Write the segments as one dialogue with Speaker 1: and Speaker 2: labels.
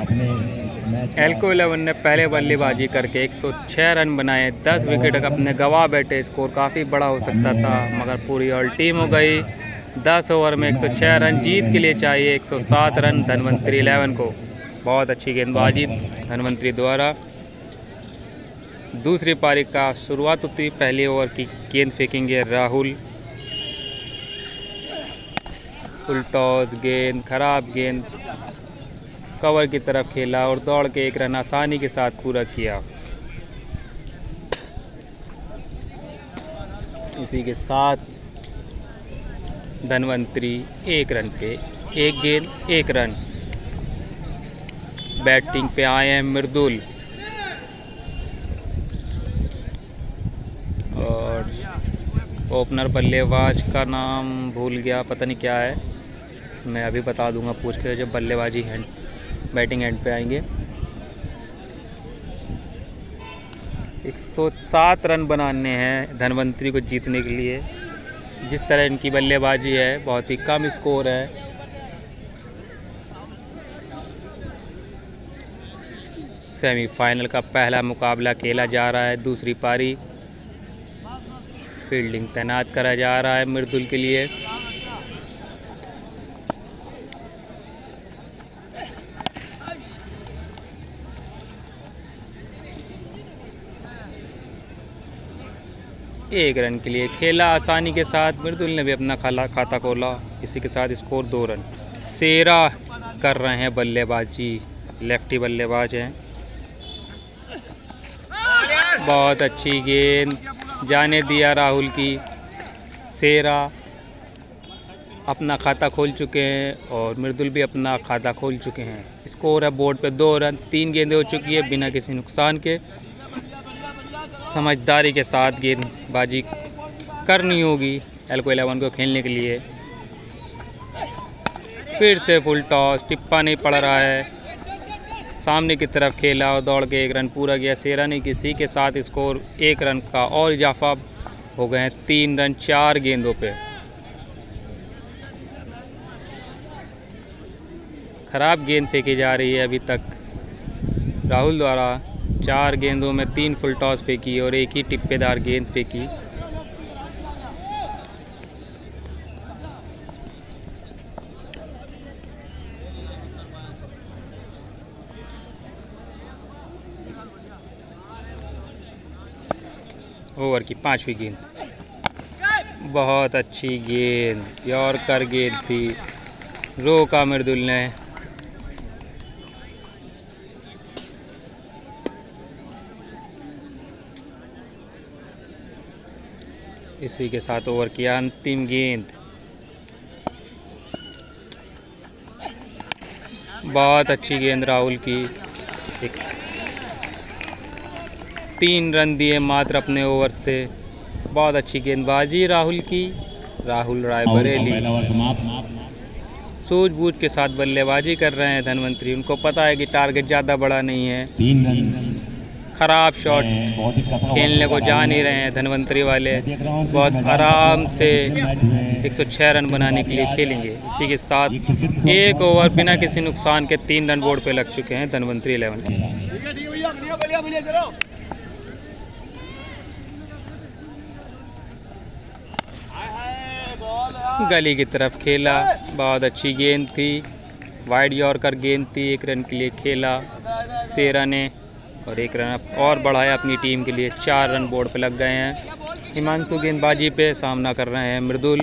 Speaker 1: एल्को 11 ने पहले बल्लेबाजी करके 106 रन बनाए, 10 विकेट अपने गंवा बैठे। स्कोर काफ़ी बड़ा हो सकता था मगर पूरी ऑल टीम हो गई। 10 ओवर में 106 रन, जीत के लिए चाहिए 107 रन धनवंतरी 11 को। बहुत अच्छी गेंदबाजी धनवंतरी द्वारा। दूसरी पारी का शुरुआत होती, पहले ओवर की गेंद फेंकेंगे राहुल। फुल टॉस गेंद, खराब गेंद, कवर की तरफ खेला और दौड़ के 1 रन आसानी के साथ पूरा किया। इसी के साथ धनवंतरी 1 रन पे 1 गेंद 1 रन। बैटिंग पे आए हैं मृदुल और ओपनर बल्लेबाज का नाम भूल गया, पता नहीं क्या है, मैं अभी बता दूंगा पूछ के जब बल्लेबाजी हैंड बैटिंग एंड पे आएंगे। 107 रन बनाने हैं धनवंतरी को जीतने के लिए। जिस तरह इनकी बल्लेबाजी है बहुत ही कम स्कोर है। सेमीफाइनल का पहला मुकाबला खेला जा रहा है। दूसरी पारी फील्डिंग तैनात करा जा रहा है मृदुल के लिए। एक रन के लिए खेला आसानी के साथ। मृदुल ने भी अपना खाता खोला। इसी के साथ स्कोर 2 रन। सेरा कर रहे हैं बल्लेबाजी, लेफ्टी बल्लेबाज हैं। बहुत अच्छी गेंद, जाने दिया राहुल की। सेरा अपना खाता खोल चुके हैं और मृदुल भी अपना खाता खोल चुके हैं। स्कोर है बोर्ड पे 2 रन। 3 गेंदें हो चुकी है बिना किसी नुकसान के। समझदारी के साथ गेंदबाजी करनी होगी एल्को 11 को खेलने के लिए। फिर से फुल टॉस, टिप्पा नहीं पड़ रहा है। सामने की तरफ खेला और दौड़ के 1 रन पूरा किया सेरा ने। किसी के साथ स्कोर 1 रन का और इजाफा हो गए हैं। 3 रन 4 गेंदों पे। खराब गेंद फेंकी जा रही है अभी तक राहुल द्वारा। 4 गेंदों में 3 फुल टॉस फेंकी और 1 ही टिप्पेदार गेंद फेंकी। ओवर की 5वीं गेंद, बहुत अच्छी गेंद, यॉर्कर गेंद थी, रोका मृदुल ने। इसी के साथ ओवर की अंतिम गेंद, बहुत अच्छी गेंद राहुल की। 3 रन दिए मात्र अपने ओवर से। बहुत अच्छी गेंदबाजी राहुल की। राहुल रायबरेली सूझबूझ के साथ बल्लेबाजी कर रहे हैं धनवंतरी। उनको पता है कि टारगेट ज़्यादा बड़ा नहीं है।
Speaker 2: 3 रन।
Speaker 1: खराब शॉट खेलने को जा नहीं रहे हैं धनवंतरी वाले। बहुत आराम से 106 रन बनाने के लिए खेलेंगे। इसी के साथ 1 ओवर बिना किसी नुकसान के 3 रन बोर्ड पे लग चुके हैं धनवंतरी 11 के। गली की तरफ खेला, बहुत अच्छी गेंद थी, वाइड यॉर्कर गेंद थी। 1 रन के लिए खेला सेरा ने और 1 रन और बढ़ाया अपनी टीम के लिए। 4 रन बोर्ड पे लग गए हैं। हिमांशु गेंदबाजी पे सामना कर रहे हैं मृदुल।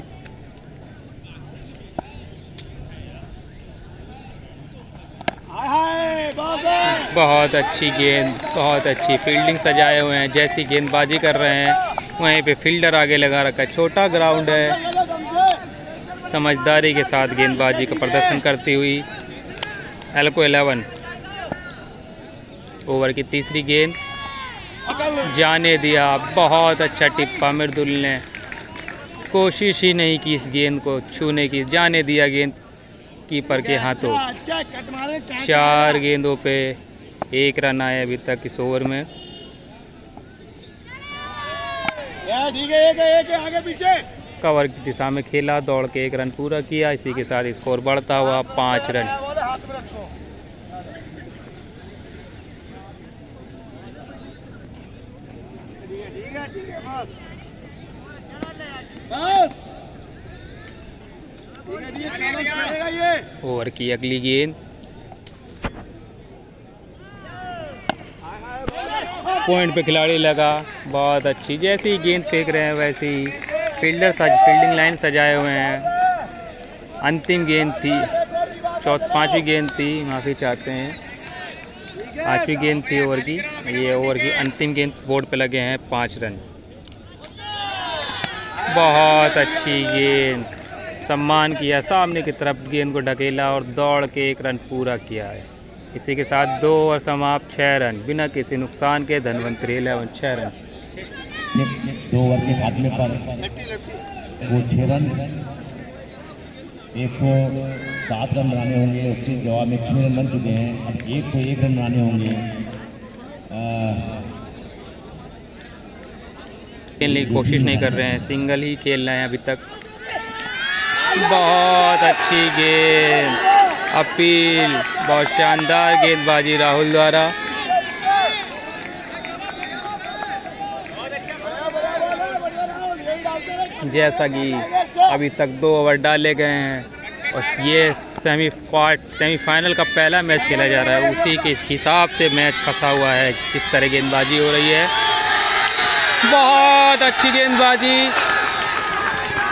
Speaker 1: बहुत अच्छी गेंद, बहुत अच्छी फील्डिंग सजाए हुए हैं। जैसी गेंदबाजी कर रहे हैं वहीं पे फील्डर आगे लगा रखा है। छोटा ग्राउंड है। समझदारी के साथ गेंदबाजी का प्रदर्शन करती हुई एल्को 11। ओवर की 3री गेंद, जाने दिया। बहुत अच्छा टिप्पा, मृदुल ने कोशिश ही नहीं की इस गेंद को छूने की। जाने दिया गेंद कीपर के हाथों। 4 गेंदों पे 1 रन आए अभी तक इस ओवर में। आगे पीछे कवर की दिशा में खेला, दौड़ के 1 रन पूरा किया। इसी के साथ स्कोर बढ़ता हुआ 5 रन। ओवर की अगली गेंद पॉइंट पे खिलाड़ी लगा, बहुत अच्छी। जैसे ही गेंद फेंक रहे हैं वैसे ही फील्डिंग लाइन सजाए हुए हैं। अंतिम गेंद थी, पांचवी गेंद थी, माफ़ी चाहते हैं, पांचवी गेंद थी ओवर की। ये ओवर की अंतिम गेंद, बोर्ड पे लगे हैं 5 रन। बहुत अच्छी गेंद, सम्मान किया, सामने की तरफ गेंद को ढकेला और दौड़ के 1 रन पूरा किया है। इसी के साथ 2 ओवर समाप्त, 6 रन बिना किसी नुकसान के। धनवंतरी 11 6 रन।
Speaker 2: 2 ओवर के खात्मे पर वो 6 रन, 107 रन बनाने होंगे। उसके जवाब में 6 रन बन चुके हैं। अब 101 रन बनाने होंगे।
Speaker 1: खेलने की कोशिश नहीं कर रहे हैं, सिंगल ही खेल रहे हैं अभी तक। बहुत अच्छी गेंद, अपील, बहुत शानदार गेंदबाजी राहुल द्वारा। जैसा कि अभी तक 2 ओवर डाले गए हैं और ये सेमीफाइनल का पहला मैच खेला जा रहा है, उसी के हिसाब से मैच फंसा हुआ है। जिस तरह गेंदबाजी हो रही है, बहुत अच्छी गेंदबाजी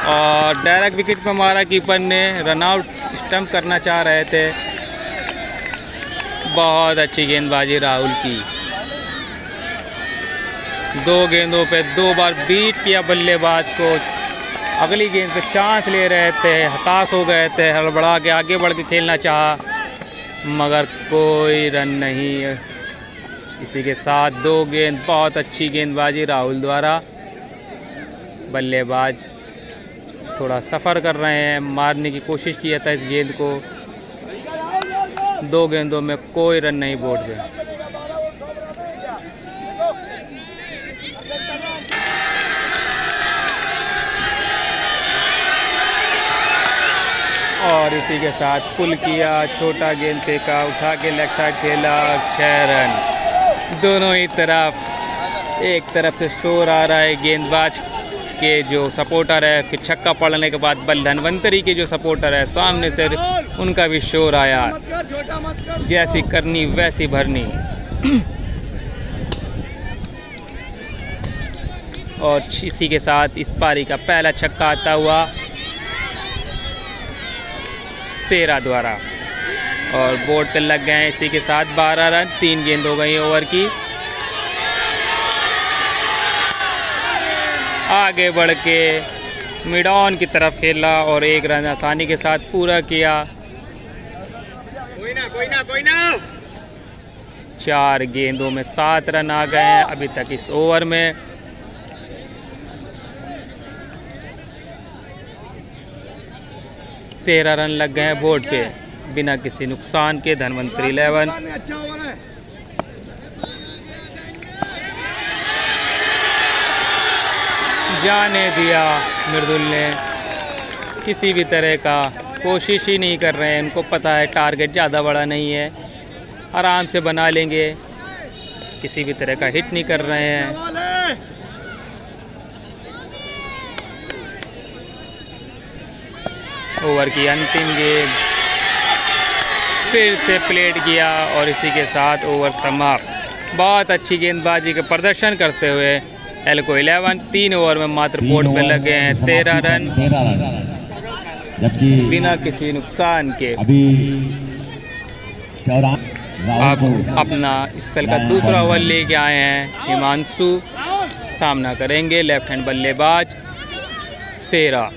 Speaker 1: और डायरेक्ट विकेट पर मारा कीपर ने। रन आउट स्टंप करना चाह रहे थे। बहुत अच्छी गेंदबाजी राहुल की। 2 गेंदों पे 2 बार बीट किया बल्लेबाज को। अगली गेंद पे चांस ले रहे थे, हताश हो गए थे, हड़बड़ा के आगे बढ़ के खेलना चाहा मगर कोई रन नहीं। इसी के साथ 2 गेंद, बहुत अच्छी गेंदबाजी राहुल द्वारा। बल्लेबाज थोड़ा सफ़र कर रहे हैं, मारने की कोशिश किया था इस गेंद को। 2 गेंदों में कोई रन नहीं बोर्ड पे। और इसी के साथ पुल किया, छोटा गेंद फेंका, उठा के लेग साइड खेला, 6 रन। दोनों ही तरफ, एक तरफ से शोर आ रहा है गेंदबाज के जो सपोर्टर है, फिर छक्का पड़ने के बाद धनवंतरी के जो सपोर्टर है, सामने से उनका भी शोर आया। जैसी करनी वैसी भरनी। और इसी के साथ इस पारी का पहला छक्का आता हुआ सेरा द्वारा और बोर्ड पे लग गए हैं। इसी के साथ 12 रन, 3 गेंद हो गई ओवर की। आगे बढ़ के मिड ऑन की तरफ खेला और 1 रन आसानी के साथ पूरा किया। कोई ना 4 गेंदों में 7 रन आ गए हैं अभी तक इस ओवर में। तेरह रन लग गए हैं बोर्ड पे बिना किसी नुकसान के। धनवंतरी 11 जाने दिया। मृदुल ने किसी भी तरह का कोशिश ही नहीं कर रहे हैं। इनको पता है टारगेट ज़्यादा बड़ा नहीं है, आराम से बना लेंगे। किसी भी तरह का हिट नहीं कर रहे हैं। ओवर की अंतिम गेंद फिर से प्लेट किया और इसी के साथ ओवर समाप्त। बहुत अच्छी गेंदबाजी का प्रदर्शन करते हुए एल्को 11 3 ओवर में मात्र बोर्ड पे लगे हैं 13 रन बिना किसी नुकसान के। अब अपना स्पेल का दूसरा ओवर लेके आए हैं हिमांशु। सामना करेंगे लेफ्ट हैंड बल्लेबाज सेरा।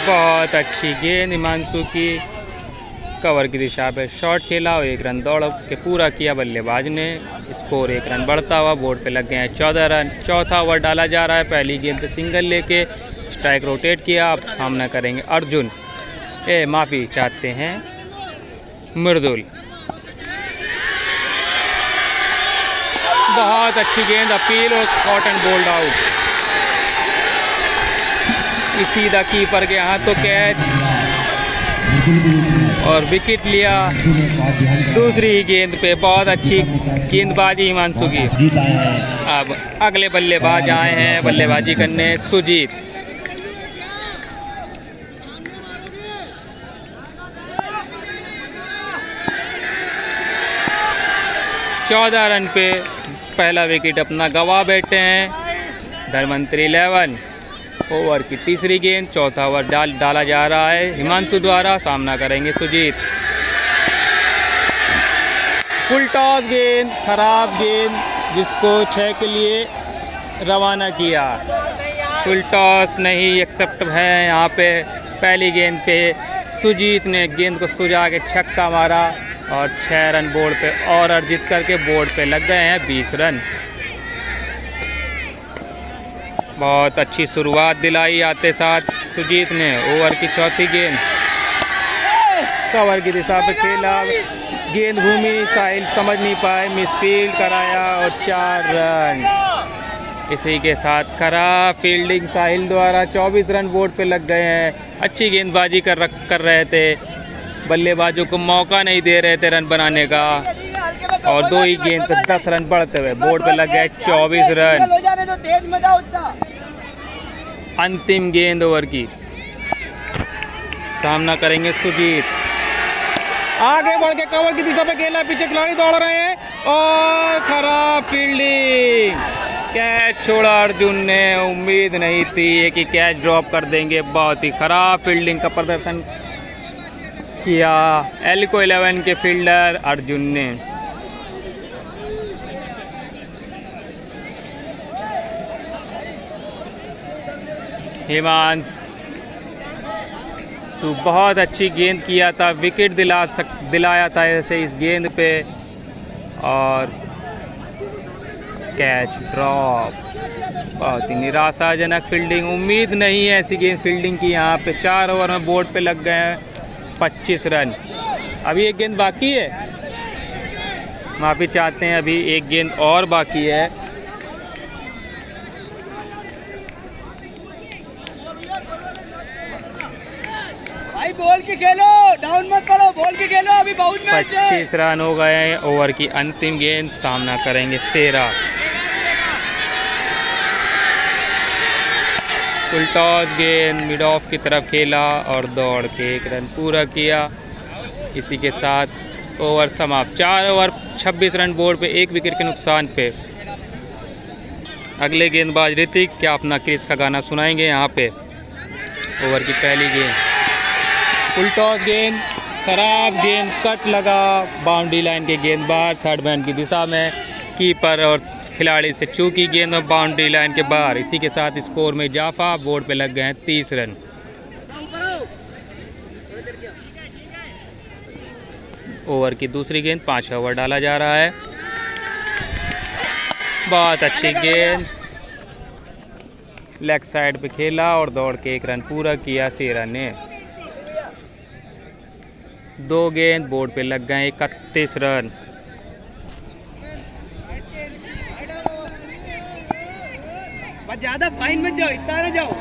Speaker 1: बहुत अच्छी गेंद हिमांशु की, कवर की दिशा पे शॉट खेला और 1 रन दौड़ के पूरा किया बल्लेबाज ने। स्कोर 1 रन बढ़ता हुआ बोर्ड पे लग गए हैं 14 रन। चौथा ओवर डाला जा रहा है। पहली गेंद पे सिंगल लेके स्ट्राइक रोटेट किया। अब सामना करेंगे अर्जुन, माफ़ी चाहते हैं मृदुल। बहुत अच्छी गेंद, अपील और कॉटन बोल्ड आउट। सीधा कीपर के हाथों कैच और विकेट लिया। दूसरी गेंद पे बहुत अच्छी गेंदबाजी हिमांशु की। अब अगले बल्लेबाज आए हैं बल्लेबाजी करने, सुजीत। चौदह रन पे पहला विकेट अपना गवा बैठे हैं धनवंतरी 11। ओवर की तीसरी गेंद, चौथा ओवर डाला जा रहा है हिमांशु द्वारा। सामना करेंगे सुजीत। फुल टॉस गेंद, खराब गेंद, जिसको 6 के लिए रवाना किया। फुल टॉस नहीं एक्सेप्ट है यहाँ पे। पहली गेंद पे सुजीत ने गेंद को सुजा के छक्का मारा और 6 रन बोर्ड पे और अर्जित करके बोर्ड पे लग गए हैं 20 रन। बहुत अच्छी शुरुआत दिलाई आते साथ सुजीत ने। ओवर की चौथी गेंद, कवर की दिशा पे खेला, गेंद घूमी, साहिल समझ नहीं पाए, मिसफील्ड कराया और 4 रन। इसी के साथ खराब फील्डिंग साहिल द्वारा 24 रन बोर्ड पे लग गए हैं। अच्छी गेंदबाजी कर रहे थे, बल्लेबाजों को मौका नहीं दे रहे थे रन बनाने का और 2 ही गेंद पे 10 रन बढ़ते हुए बोर्ड पे लग गए 24 रन। अंतिम गेंद ओवर की, सामना करेंगे सुजीत। आगे बढ़ के कवर की दिशा पे खेला, पीछे खिलाड़ी दौड़ रहे हैं और खराब फील्डिंग, कैच छोड़ा अर्जुन ने। उम्मीद नहीं थी कि कैच ड्रॉप कर देंगे। बहुत ही खराब फील्डिंग का प्रदर्शन किया एल्को 11 के फील्डर अर्जुन ने। हिमांशु बहुत अच्छी गेंद किया था, विकेट दिलाया था ऐसे इस गेंद पे और कैच ड्रॉप। बहुत ही निराशाजनक फील्डिंग, उम्मीद नहीं है ऐसी गेंद फील्डिंग की यहाँ पे। 4 ओवर में बोर्ड पे लग गए हैं 25 रन। अभी एक गेंद बाकी है, माफ़ी चाहते हैं, अभी एक गेंद और बाकी है।
Speaker 3: भाई बॉल की खेलो, डाउन मत करो, बॉल की खेलो, अभी बहुत मैच है।
Speaker 1: 25 रन हो गए हैं। ओवर की अंतिम गेंद, सामना करेंगे सेरा। फुल टॉस गेंद मिड ऑफ की तरफ खेला और दौड़ के 1 रन पूरा किया। इसी के साथ ओवर समाप्त। 4 ओवर 26 रन बोर्ड पे, 1 विकेट के नुकसान पे। अगले गेंदबाज ऋतिक क्या अपना क्रिस का गाना सुनाएंगे यहाँ पे। ओवर की पहली गेंद, फुल टॉस गेंद, खराब गेंद, कट लगा बाउंड्री लाइन के गेंद बाहर, थर्ड मैन की दिशा में। कीपर और खिलाड़ी से चूकी गेंद और बाउंड्री लाइन के बाहर। इसी के साथ स्कोर में इजाफा, बोर्ड पे लग गए हैं 30 रन। ओवर की दूसरी गेंद, 5 ओवर डाला जा रहा है। बहुत अच्छी गेंद, लेग साइड पे खेला और दौड़ के 1 रन पूरा किया सेरा ने। 2 गेंद, बोर्ड पे लग गए 31 रन।
Speaker 3: बस ज्यादा फाइन मत जाओ, इतना ना जाओ,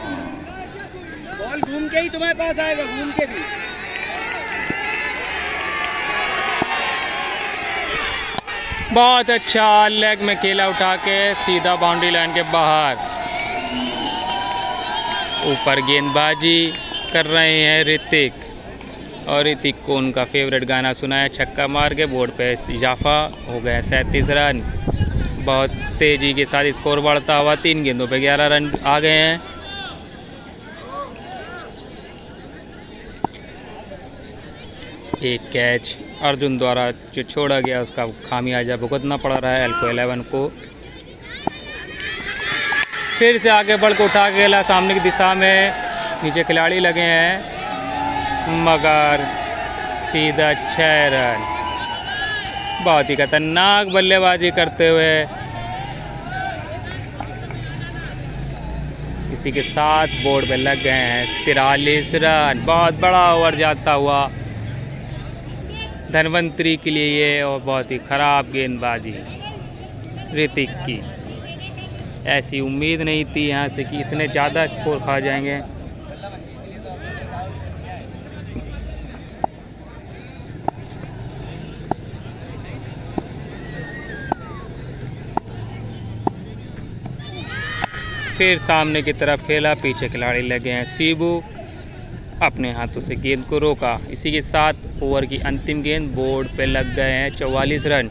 Speaker 3: बॉल घूम के ही तुम्हारे पास आएगा, घूम के भी।
Speaker 1: बहुत अच्छा लेग में खेला, उठा के सीधा बाउंड्री लाइन के बाहर। ऊपर गेंदबाजी कर रहे हैं ऋतिक और ऋतिक को उनका फेवरेट गाना सुनाया, छक्का मार के बोर्ड पे इजाफा हो गया 37 रन। बहुत तेज़ी के साथ स्कोर बढ़ता हुआ, 3 गेंदों पे 11 रन आ गए हैं। एक कैच अर्जुन द्वारा जो छोड़ा गया उसका खामियाजा भुगतना पड़ रहा है एल्को 11 को। फिर से आगे बढ़ के उठा के खेला सामने की दिशा में, नीचे खिलाड़ी लगे हैं मगर सीधा 6 रन। बहुत ही खतरनाक बल्लेबाजी करते हुए। इसी के साथ बोर्ड पे लग गए हैं 43 रन। बहुत बड़ा ओवर जाता हुआ धनवंतरी के लिए ये, और बहुत ही ख़राब गेंदबाजी। ऋतिक की। ऐसी उम्मीद नहीं थी यहाँ से कि इतने ज़्यादा स्कोर खा जाएंगे। फिर सामने की तरफ खेला, पीछे खिलाड़ी लगे हैं सीबू, अपने हाथों से गेंद को रोका। इसी के साथ ओवर की अंतिम गेंद बोर्ड पे लग गए हैं 44 रन।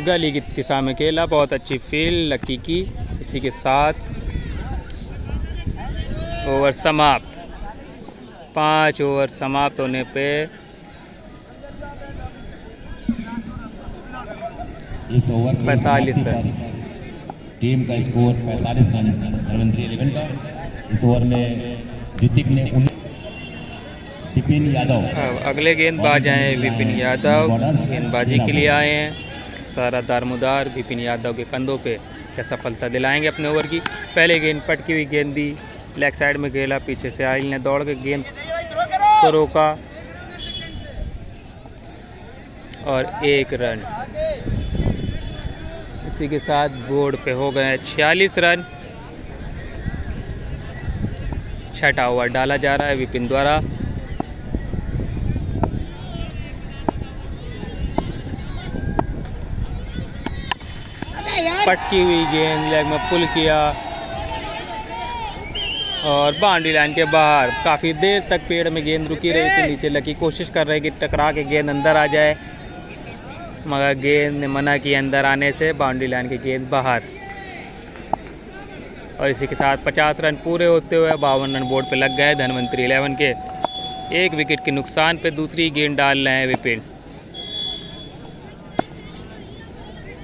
Speaker 1: गली की दिशा में खेला, बहुत अच्छी फील्ड लकी की। इसी के साथ ओवर समाप्त। 5 ओवर समाप्त होने पे
Speaker 2: इस ओवर
Speaker 1: 45 रन।
Speaker 2: टीम का स्कोर 45 रन धनवंतरी 11 का। इस ओवर में ऋतिक ने विपिन यादव।
Speaker 1: अब अगले गेंदबाज हैं विपिन यादव, गेंदबाजी के लिए आए हैं। सारा दारमुदार विपिन यादव के कंधों पे क्या सफलता दिलाएंगे अपने ओवर की। पहले गेंद पटकी हुई गेंद दी, लेग साइड में खेला, पीछे से आहिल ने दौड़ के गेंद को रोका और 1 रन। इसी के साथ बोर्ड पे हो गए 46 रन। छठा ओवर डाला जा रहा है विपिन द्वारा। पटकी हुई गेंद लेग में पुल किया और बाउंड्री लाइन के बाहर। काफ़ी देर तक पेड़ में गेंद रुकी रही थी, नीचे लकी कोशिश कर रहे कि टकरा के गेंद अंदर आ जाए, मगर गेंद ने मना की अंदर आने से। बाउंड्री लाइन की गेंद बाहर। और इसी के साथ 50 रन पूरे होते हुए 52 रन बोर्ड पे लग गए धनवंतरी 11 के। 1 विकेट के नुकसान पे दूसरी गेंद डाल रहे हैं विपिन।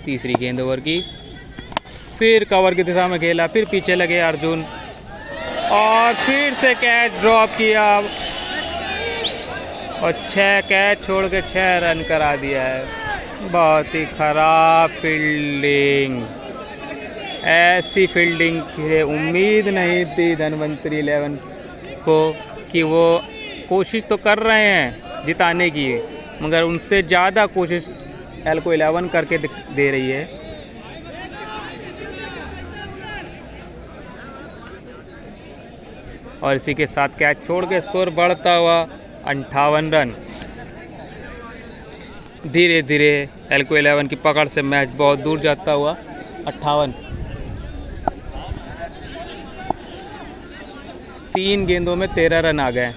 Speaker 1: तीसरी गेंद ओवर की, फिर कवर की दिशा में खेला, फिर पीछे लगे अर्जुन और फिर से कैच ड्रॉप किया और 6 कैच छोड़ के 6 रन करा दिया है। बहुत ही ख़राब फील्डिंग। ऐसी फील्डिंग की उम्मीद नहीं थी धनवंतरी 11 को कि वो कोशिश तो कर रहे हैं जिताने की, मगर उनसे ज़्यादा कोशिश एल्को 11 करके दे रही है। और इसी के साथ कैच छोड़ के स्कोर बढ़ता हुआ 58 रन। धीरे धीरे एल्को 11 की पकड़ से मैच बहुत दूर जाता हुआ 58। 3 गेंदों में 13 रन आ गए।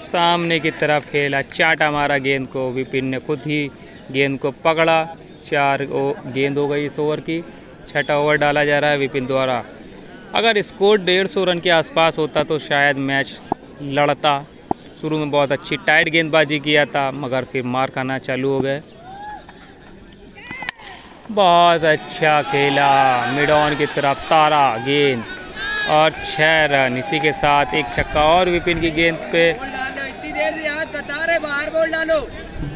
Speaker 1: सामने की तरफ खेला, चाटा मारा गेंद को, विपिन ने खुद ही गेंद को पकड़ा। 4 गेंद हो गई इस ओवर की। छठा ओवर डाला जा रहा है विपिन द्वारा। अगर स्कोर 150 रन के आसपास होता तो शायद मैच लड़ता। शुरू में बहुत अच्छी टाइट गेंदबाजी किया था, मगर फिर मार खाना चालू हो गए। बहुत अच्छा खेला, मिड ऑन की तरफ तारा गेंद और 6 रन। इसी के साथ एक छक्का और विपिन की गेंद पे।
Speaker 3: इतनी देर से हाथ बता रहे, बाहर बॉल डालो।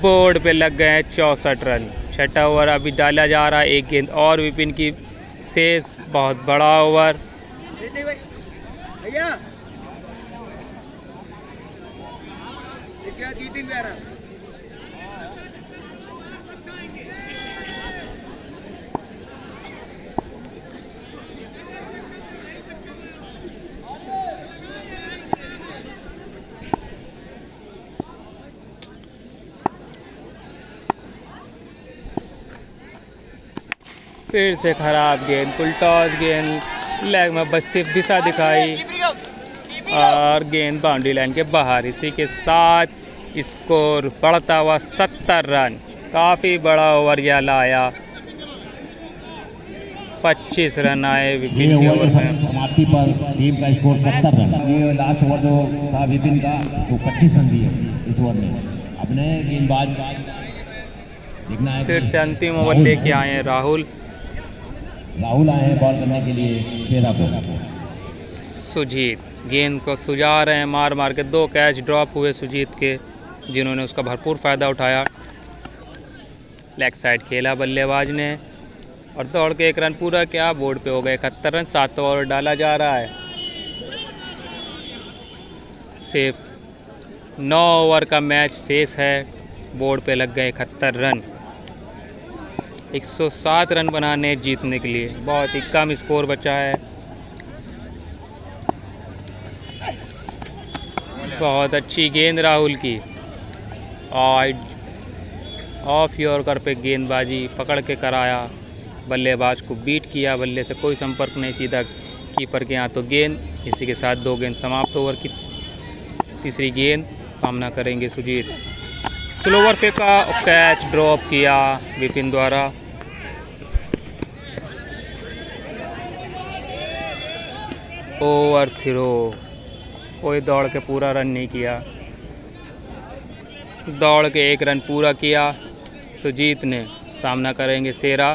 Speaker 1: बोर्ड पे लग गए हैं 64 रन। छठा ओवर अभी डाला जा रहा है, एक गेंद और विपिन की शेष। बहुत बड़ा ओवर।
Speaker 3: भैया इसके बाद कीपिंग पे आ रहा।
Speaker 1: फिर से खराब गेंद, फुल टॉस गेंद, लेग में बस सिर्फ दिशा दिखाई और गेंद बाउंड्री लाइन के बाहर। इसी के साथ स्कोर बढ़ता हुआ 70 रन। काफ़ी बड़ा ओवर यह लाया। 25 रन आए विपिन के ओवर में।
Speaker 2: समाप्ति पर टीम का स्कोर 70 रन। ये लास्ट ओवर जो था विपिन का, तो 25 रन दिए इस ओवर में। अपने गेंदबाज देखना है।
Speaker 1: फिर से अंतिम ओवर लेके आए हैं राहुल
Speaker 2: आए हैं बॉल करने के लिए शेरा को।
Speaker 1: सुजीत गेंद को सुझा रहे हैं, मार मार के 2 कैच ड्रॉप हुए सुजीत के। जिन्होंने उसका भरपूर फ़ायदा उठाया। लेग साइड खेला बल्लेबाज ने और दौड़ के 1 रन पूरा किया। बोर्ड पे हो गए 71 रन। 7 ओवर डाला जा रहा है। सिर्फ 9 ओवर का मैच शेष है। बोर्ड पे लग गए 71 रन। 107 रन बनाने जीतने के लिए। बहुत ही कम स्कोर बचा है। बहुत अच्छी गेंद राहुल की। ऑफ यॉर्कर पे गेंदबाजी पकड़ के कराया। बल्लेबाज को बीट किया। बल्ले से कोई संपर्क नहीं, सीधा कीपर के हाथों गेंद। इसी के साथ 2 गेंद समाप्त। ओवर की तीसरी गेंद। सामना करेंगे सुजीत। स्लोवर फेंका, कैच ड्रॉप किया विपिन द्वारा। Over throw. कोई दौड़ के पूरा रन नहीं किया। दौड़ के 1 रन पूरा किया सुजीत ने। सामना करेंगे शेरा।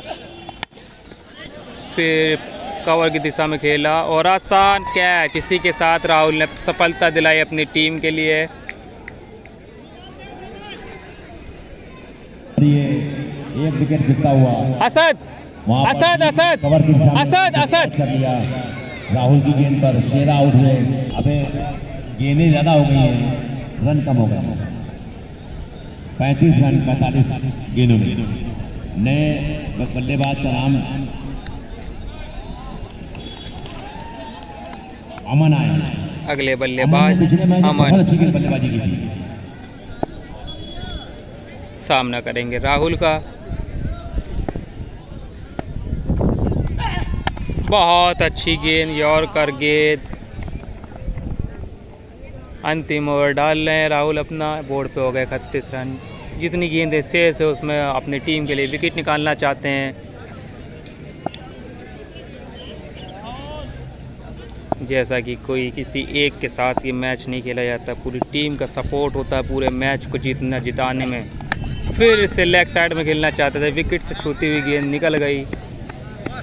Speaker 1: फिर कवर की दिशा में खेला और आसान कैच। इसी के साथ राहुल ने सफलता दिलाई अपनी टीम के लिए।
Speaker 2: एक विकेट गिरता हुआ
Speaker 1: असद असद असद
Speaker 2: कवर की दिशा में
Speaker 1: असद असद
Speaker 2: कर लिया। राहुल की गेंद पर शेरा आउट हुए। अबे गेंदें ज्यादा हो गई हैं, रन कम हो गए। 35 रन 45 गेंदों में। नए बल्लेबाज का नाम अमन आया।
Speaker 1: अगले बल्लेबाज
Speaker 2: पिछले मैच में
Speaker 1: अमन।
Speaker 2: बहुत अच्छी बल्लेबाजी की थी।
Speaker 1: सामना करेंगे राहुल का। बहुत अच्छी गेंद, यॉर्कर गेंद। अंतिम ओवर डाल रहे हैं राहुल अपना। बोर्ड पे हो गए 31 रन। जितनी गेंदें शेष है उसमें अपनी टीम के लिए विकेट निकालना चाहते हैं। जैसा कि कोई किसी एक के साथ ये मैच नहीं खेला जाता, पूरी टीम का सपोर्ट होता है पूरे मैच को जिताने में। फिर इसे लेग साइड में खेलना चाहते थे। विकेट से छूती हुई गेंद निकल गई।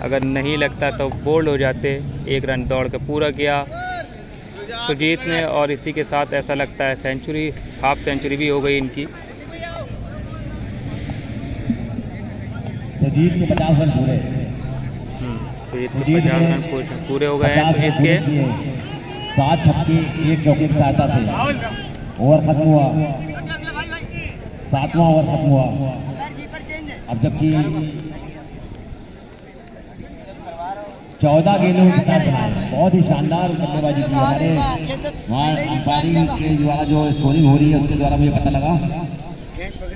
Speaker 1: अगर नहीं लगता तो बोल्ड हो जाते। 1 रन दौड़ के पूरा किया सुजीत ने और इसी के साथ ऐसा लगता है सेंचुरी, हाफ सेंचुरी भी हो गई इनकी।
Speaker 2: सुजीत के 50 रन पूरे।
Speaker 1: सुजीत के 50 रन पूरे हो गए हैं सुजीत के।
Speaker 2: 7 छक्के 1 चौके की सहायता से ओवर खत्म हुआ। 7वां ओवर खत्म हुआ। अब जबकि 14 गेंदों में 50 बनाए। बहुत ही शानदार बल्लेबाजी की हमारे वहाँ अंपायरिंग के द्वारा जो स्कोरिंग हो रही है उसके द्वारा मुझे पता लगा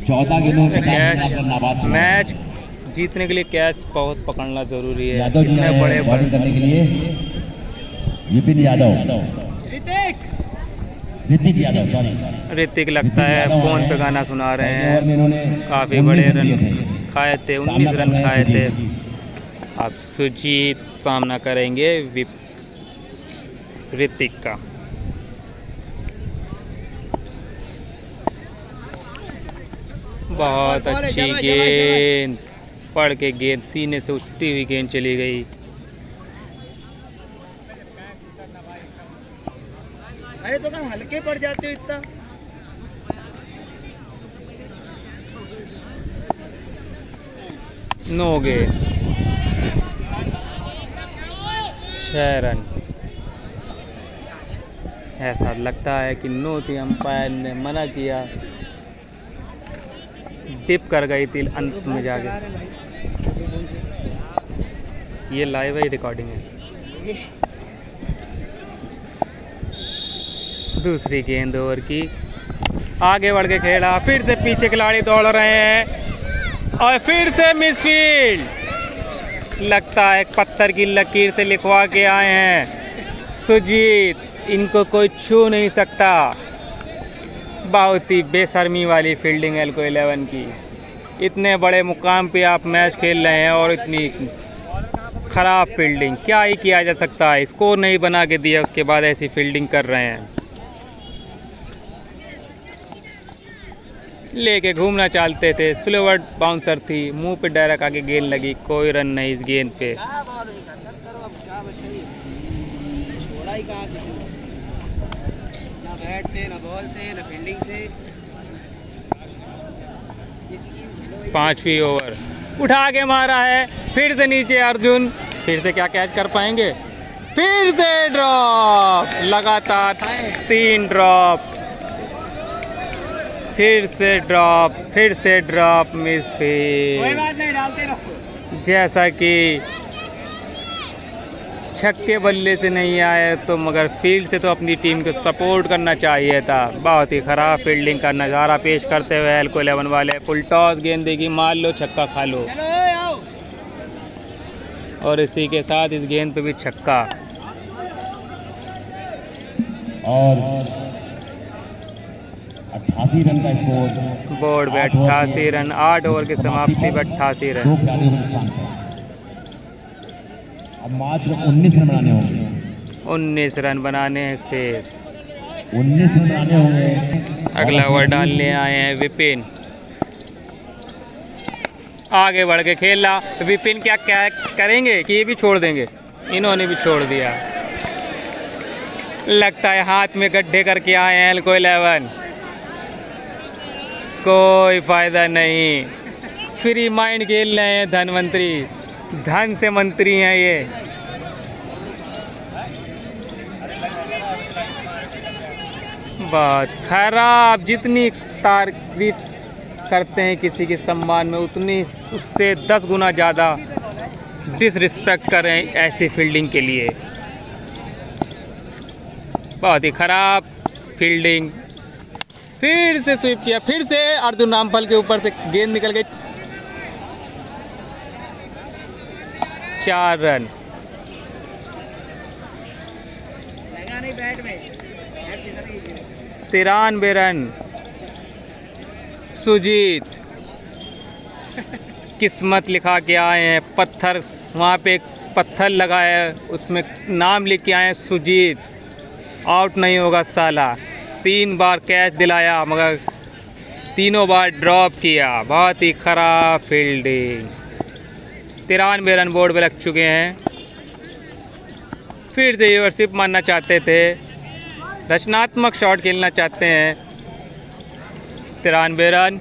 Speaker 2: 14 गेंदों में 50 नाबाद।
Speaker 1: मैच जीतने के लिए कैच बहुत पकड़ना जरूरी है।
Speaker 2: यादव जी
Speaker 1: इतने बड़े
Speaker 2: बॉलिंग करने के लिए विपिन यादव, ऋतिक यादव, सॉरी
Speaker 1: ऋतिक लगता है फोन पे गाना सुना रहे हैं। काफ़ी बड़े रन खाए थे, 19 रन खाए थे। अब सुजीत सामना करेंगे ऋतिक का। बहुत अच्छी गेंद, पड़ के गेंद सीने से उठती हुई गेंद चली गई।
Speaker 3: अरे तो कहाँ हल्के पड़ जाते हो इतना।
Speaker 1: नो गेंद, 6 रन। ऐसा लगता है कि नो थी, अंपायर ने मना किया। डिप कर गई थी अंत में जाके। ये लाइव है, रिकॉर्डिंग है। दूसरी गेंद ओवर की, आगे बढ़ के खेला। फिर से पीछे खिलाड़ी दौड़ रहे हैं और फिर से मिसफील्ड। लगता है पत्थर की लकीर से लिखवा के आए हैं सुजीत। इनको कोई छू नहीं सकता। बहुत ही बेशर्मी वाली फील्डिंग एल्को 11 की। इतने बड़े मुकाम पे आप मैच खेल रहे हैं और इतनी ख़राब फील्डिंग, क्या ही किया जा सकता है। स्कोर नहीं बना के दिया, उसके बाद ऐसी फील्डिंग कर रहे हैं। लेके घूमना चाहते थे, स्लोवर बाउंसर थी, मुंह पे डायरेक्ट आगे गेंद लगी। कोई रन नहीं इस गेंद पे।
Speaker 3: छोड़ा ही कहाँ, ना बैट से, ना बॉल से, ना फील्डिंग से।
Speaker 1: 5वीं ओवर, उठा के मारा है, फिर से नीचे अर्जुन, फिर से क्या कैच कर पाएंगे, फिर से ड्रॉप, लगातार 3 ड्रॉप, फिर से ड्रॉप, फिर से ड्रॉप, मिस
Speaker 3: कोई
Speaker 1: फील्ड।
Speaker 3: बात नहीं, डालते रहो।
Speaker 1: जैसा कि छक्के बल्ले से नहीं आए तो मगर फील्ड से तो अपनी टीम को सपोर्ट करना चाहिए था। बहुत ही ख़राब फील्डिंग का नज़ारा पेश करते हुए एल्को 11 वाले, फुल टॉस गेंद देगी, मार लो छक्का खा लो,
Speaker 3: चलो आओ।
Speaker 1: और इसी के साथ इस गेंद पे भी छक्का।
Speaker 2: और 88 रन का स्कोर।
Speaker 1: बोर्ड पे 88 रन, 8 ओवर की समाप्ति पर 88
Speaker 2: दो
Speaker 1: रन।
Speaker 2: खिलाड़ियों को नुकसान था। अब मात्र 19 रन बनाने होंगे।
Speaker 1: 19 रन बनाने हैं शेष।
Speaker 2: 19 रन बनाने होंगे।
Speaker 1: अगला ओवर डालने आए हैं विपिन, आगे बढ़ के खेला। विपिन क्या क्या करेंगे कि ये भी छोड़ देंगे, इन्होंने भी छोड़ दिया। लगता है हाथ में गड्ढे करके आए हैं एल्को 11, कोई फायदा नहीं। फ्री माइंड खेल रहे हैं धनवंतरी, धन से मंत्री हैं ये। बहुत खराब, जितनी तारीफ करते हैं किसी के सम्मान में उतनी उससे 10 गुना ज़्यादा डिसरिस्पेक्ट करें ऐसी फील्डिंग के लिए। बहुत ही खराब फील्डिंग, फिर से स्वीप किया, फिर से अर्जुन रामफल के ऊपर से गेंद निकल गई। 4 रन।
Speaker 3: लगा नहीं बैट में,
Speaker 1: 93 रन। सुजीत किस्मत लिखा के आए हैं, पत्थर वहाँ पे एक पत्थर लगा है, उसमें नाम लिख के आए हैं सुजीत। आउट नहीं होगा साला। 3 बार कैच दिलाया मगर तीनों बार ड्रॉप किया। बहुत ही ख़राब फील्डिंग। 93 रन बोर्ड पे लग चुके हैं। फिर से यूनिवर्सिप मारना चाहते थे, रचनात्मक शॉट खेलना चाहते हैं। 93 रन।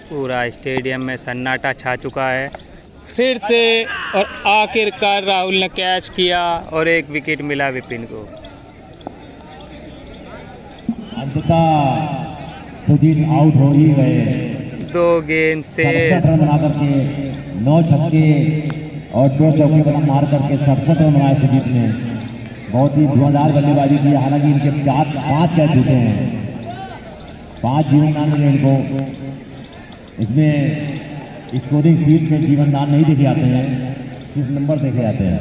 Speaker 1: पूरा स्टेडियम में सन्नाटा छा चुका है। फिर से और आखिरकार राहुल ने कैच किया और एक विकेट मिला विपिन को।
Speaker 2: अंततः सुजीत आउट हो ही गए।
Speaker 1: 2 गेंद से
Speaker 2: 67 रन बना करके 9 छक्के और 2 चौके बना मार करके 67 रन बनाए सुजीत ने। बहुत ही धुआंधार बल्लेबाजी की। हालांकि इनके 5 कैच छूटे हैं, 5 जीवनदान मिले इनको। इसमें स्कोरिंग शीट में जीवनदान नहीं देखे जाते हैं, सिर्फ नंबर देखे जाते हैं।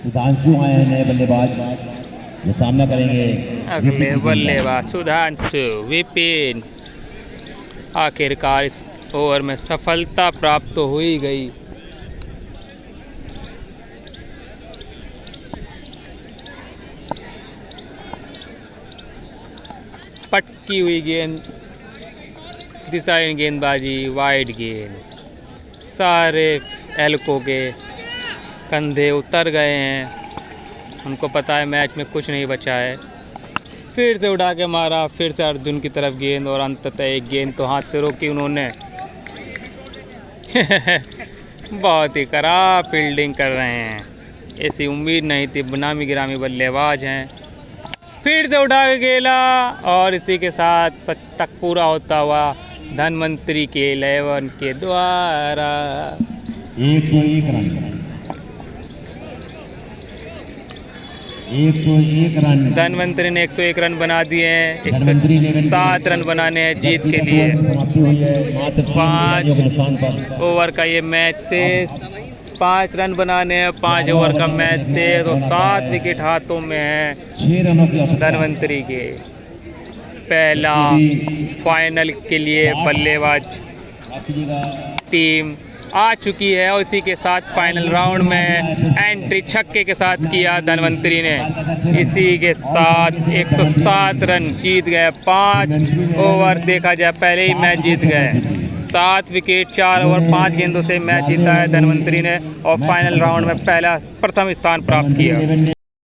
Speaker 2: सुधांशु आए हैं नए बल्लेबाज जो सामना करेंगे
Speaker 1: अगले बल्लेबाज सुधांशु। विपिन आखिरकार इस ओवर में सफलता प्राप्त तो हो ही गई। पटकी हुई गेंद, दिशाहीन गेंदबाजी, वाइड गेंद। सारे एल्को के कंधे उतर गए हैं, उनको पता है मैच में कुछ नहीं बचा है। फिर से उड़ा के मारा, फिर से अर्जुन की तरफ गेंद और अंततः एक गेंद तो हाथ से रोकी उन्होंने। बहुत ही खराब फील्डिंग कर रहे हैं, ऐसी उम्मीद नहीं थी। नामी गिरामी बल्लेबाज हैं। फिर से उठा के खेला और इसी के साथ तक पूरा होता हुआ धनवंतरी के 11 के द्वारा
Speaker 2: 101 रन। 101 रन।
Speaker 1: धनवंतरी ने 101 रन बना दिए हैं।
Speaker 2: धनवंतरी ने
Speaker 1: 7 रन बनाने हैं जीत के लिए।
Speaker 2: समाप्ति हुई है मात्र
Speaker 1: 5
Speaker 2: नुकसान पर।
Speaker 1: ओवर का ये मैच से 5 रन बनाने हैं, 5 ओवर का मैच से तो 7 विकेट हाथों में है
Speaker 2: 6 रनों की आवश्यकता।
Speaker 1: धनवंतरी के। पहला फाइनल के लिए बल्लेबाज टीम आ चुकी है और इसी के साथ फाइनल राउंड में एंट्री छक्के के साथ किया धनवंतरी ने। इसी के साथ 107 रन जीत गए। 5 ओवर देखा जाए पहले ही मैच जीत गए। 7 विकेट 4 ओवर 5 गेंदों से मैच जीता है धन्वंतरी ने और फाइनल राउंड में प्रथम स्थान प्राप्त किया।